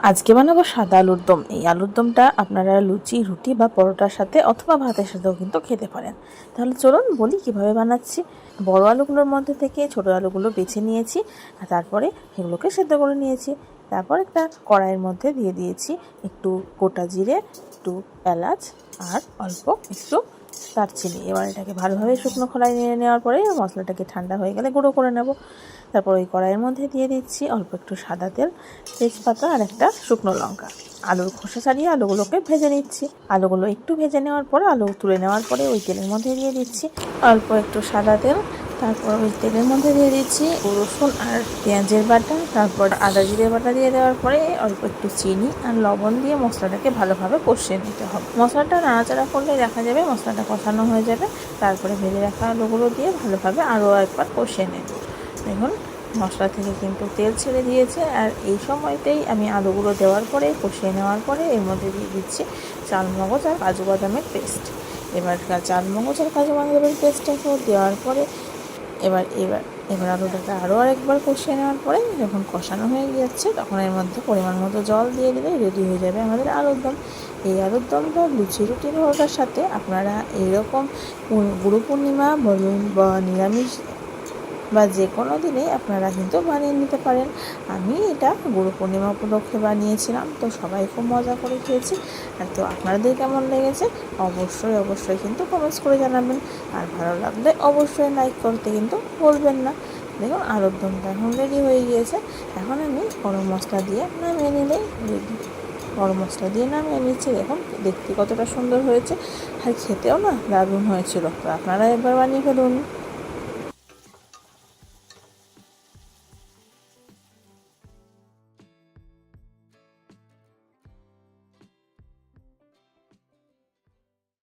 আজকে বানাবো সাদা আলুর দম। এই আলুর দমটা আপনারা লুচি, রুটি বা পরোটার সাথে অথবা ভাতের সাথেও কিন্তু খেতে পারেন। তাহলে চলুন বলি কিভাবে বানাচ্ছি। বড় আলুগুলোর মধ্যে থেকে ছোট আলুগুলো বেছে নিয়েছি আর তারপরে সেগুলোকে সেদ্ধ করে নিয়েছি। তারপর একটা কড়াইয়ের মধ্যে দিয়ে দিয়েছি একটু গোটা জিরে, একটু এলাচ আর অল্প একটু দারচিনি। এবার এটাকে ভালোভাবে শুকনো খোলায় নিয়ে নেওয়ার পরে মশলাটাকে ঠান্ডা হয়ে গেলে গুঁড়ো করে নেব। তারপর ওই কড়াইয়ের মধ্যে দিয়ে দিচ্ছি অল্প একটু সাদা তেল, তেজপাতা আর একটা শুকনো লঙ্কা। আলুর খোসা ছাড়িয়ে আলুগুলোকে ভেজে নিচ্ছি। আলুগুলো একটু ভেজে নেওয়ার পরে আলু তুলে নেওয়ার পরে ওই তেলের মধ্যে দিয়ে দিচ্ছি অল্প একটু সাদা তেল। তারপর ওই তেলের মধ্যে দিয়ে দিচ্ছি রসুন আর পেঁয়াজের বাটা, তারপর আদা জিরে বাটা দিয়ে দেওয়ার পরে অল্প একটু চিনি আর লবণ দিয়ে মশলাটাকে ভালোভাবে কষিয়ে নিতে হবে। মশলাটা নাড়াচাড়া করলে দেখা যাবে মশলাটা কষানো হয়ে যাবে। তারপরে ভেজে রাখা আলুগুলো দিয়ে ভালোভাবে আরও একবার কষিয়ে নেব। দেখুন মশলা থেকে কিন্তু তেল ছেড়ে দিয়েছে। আর এই সময়তেই আমি আলুগুলো দেওয়ার পরে কষিয়ে নেওয়ার পরে এর মধ্যে দিয়ে দিচ্ছি চালমগজ আর কাজু বাদামের পেস্ট। এবার চালমগজ আর কাজু বাদামের পেস্টটাকে দেওয়ার পরে এবার এবার এবার আলুটাকে আরও আরেকবার কষিয়ে নেওয়ার পরে যখন কষানো হয়ে যাচ্ছে তখন এর মধ্যে পরিমাণ মতো জল দিয়ে দিলে রেডি হয়ে যাবে আমাদের আলুর দম। এই আলুর দমটা লুচি রুটি পরোটার সাথে আপনারা এইরকম গুরু পূর্ণিমা বলুন বা নিরামিষ বা যে কোনো দিনেই আপনারা কিন্তু বানিয়ে নিতে পারেন। আমি এটা গুরু পূর্ণিমা উপলক্ষে বানিয়েছিলাম, তো সবাই খুব মজা করে খেয়েছি। আর তো আপনাদের কেমন লেগেছে অবশ্যই কিন্তু কমেন্টস করে জানাবেন। আর ভালো লাগলে অবশ্যই লাইক করতে কিন্তু বলবেন না। দেখুন আলুর দমটা এখন রেডি হয়ে গিয়েছে। এখন আমি গরম মশলা দিয়ে নামিয়ে নিলেই রেডি। গরম মশলা দিয়ে নামিয়ে নিচ্ছি। দেখুন দেখতে কতটা সুন্দর হয়েছে আর খেতেও না দারুণ হয়েছিল। তো আপনারা একবার বানিয়ে ফেলুন।